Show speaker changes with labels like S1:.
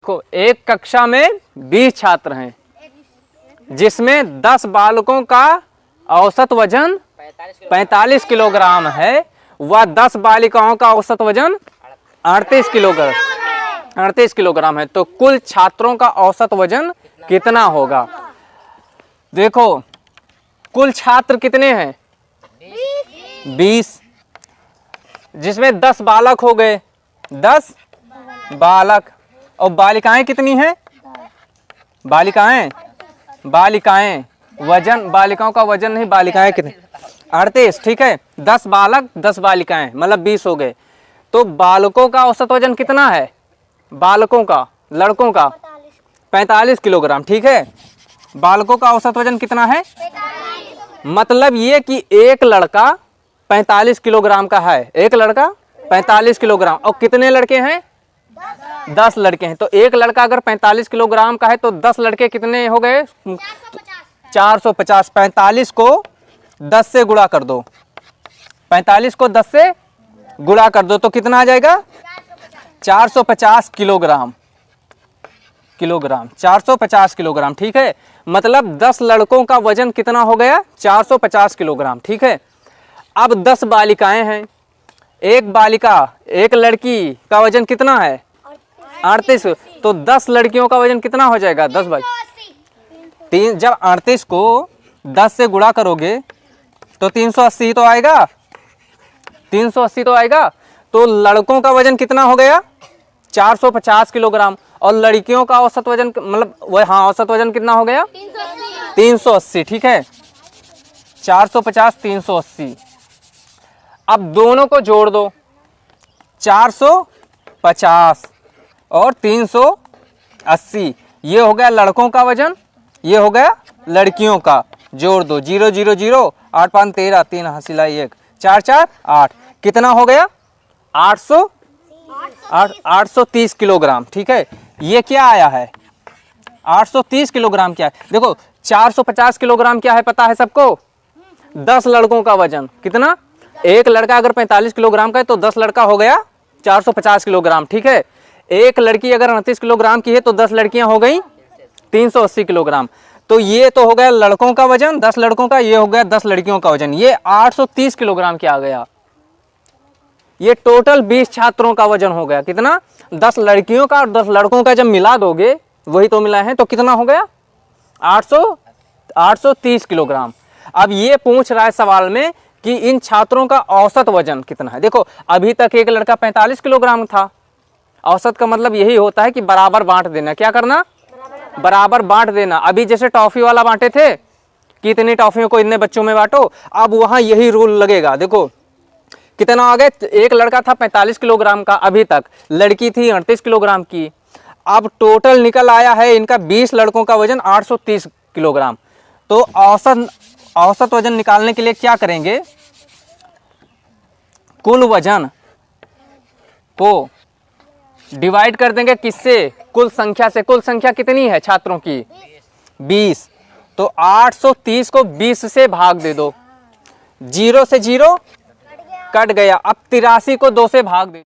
S1: देखो एक कक्षा में 20 छात्र हैं जिसमें 10 बालकों का औसत वजन 45 किलोग्राम है व 10 बालिकाओं का औसत वजन 38 किलोग्राम है। तो कुल छात्रों का औसत वजन कितना होगा? देखो कुल छात्र कितने हैं? 20, जिसमें 10 बालक हो गए, 10 बालक, और बालिकाएं कितनी हैं? बालिकाएं वजन, बालिकाओं का वजन नहीं, बालिकाएं कितनी? 38, ठीक है। 10 बालक 10 बालिकाएं मतलब 20 हो गए। तो बालकों का औसत वजन कितना है? बालकों का, लड़कों का 45 किलोग्राम, ठीक है। बालकों का औसत वजन कितना है? मतलब ये कि एक लड़का 45 किलोग्राम का है, एक लड़का 45 किलोग्राम, और कितने लड़के हैं? 10 लड़के हैं। तो एक लड़का अगर 45 किलोग्राम का है तो 10 लड़के कितने हो गए? 450। 45 को 10 से गुणा कर दो, 45 को 10 से गुणा कर दो तो कितना आ जाएगा? 450 किलोग्राम, 450 किलोग्राम, ठीक है। मतलब 10 लड़कों का वजन कितना हो गया? 450 किलोग्राम, ठीक है। अब 10 बालिकाएं हैं, एक बालिका, एक लड़की का वजन कितना है? 38। तो 10 लड़कियों का वजन कितना हो जाएगा? 10 बाई 3। जब 38 को 10 से गुणा करोगे तो 380 तो आएगा, 380 तो आएगा। तो लड़कों का वजन कितना हो गया? 450 किलोग्राम, और लड़कियों का औसत वजन मतलब वह, हाँ, औसत वजन कितना हो गया? 380, ठीक है। 450 380। अब दोनों को जोड़ दो, 450 और 380, ये हो गया लड़कों का वजन, ये हो गया लड़कियों का। जोड़ दो, 0 0 0, 8 5 13, 3 हासिला 1, 4 4 8, कितना हो गया? 830 किलोग्राम, ठीक है। ये क्या आया है? 830 किलोग्राम क्या है? देखो 450 किलोग्राम क्या है पता है सबको? 10 लड़कों का वजन कितना? एक लड़का अगर 45 किलोग्राम का है तो 10 लड़का हो गया 450 किलोग्राम, ठीक है। एक लड़की अगर 38 किलोग्राम की है तो 10 लड़कियां हो गई 380 किलोग्राम। तो ये तो हो गया लड़कों का वजन, 10 लड़कों का, ये हो गया 10 लड़कियों का वजन। ये 830 किलोग्राम क्या आ गया? ये टोटल 20 छात्रों का वजन हो गया। कितना? 10 लड़कियों का और 10 लड़कों का जब मिला दोगे, वही तो मिला है, तो कितना हो गया? 830 किलोग्राम। अब ये पूछ रहा है सवाल में कि इन छात्रों का औसत वजन कितना है। देखो अभी तक एक लड़का 45 किलोग्राम था। औसत का मतलब यही होता है कि बराबर बांट देना। क्या करना? बराबर बांट देना। अभी जैसे टॉफी वाला बांटे थे कि इतनी टॉफियों को इतने बच्चों में बांटो, अब वहां यही रूल लगेगा। देखो कितना आ गए? एक लड़का था 45 किलोग्राम का अभी तक, लड़की थी 38 किलोग्राम की। अब टोटल निकल आया है इनका 20 लड़कों का वजन 830 किलोग्राम। तो औसत वजन निकालने के लिए क्या करेंगे? कुल वजन को डिवाइड कर देंगे किससे? कुल संख्या से। कुल संख्या कितनी है छात्रों की? 20। तो 830 को 20 से भाग दे दो, 0 से 0 कट गया। अब 83 को 2 से भाग दे।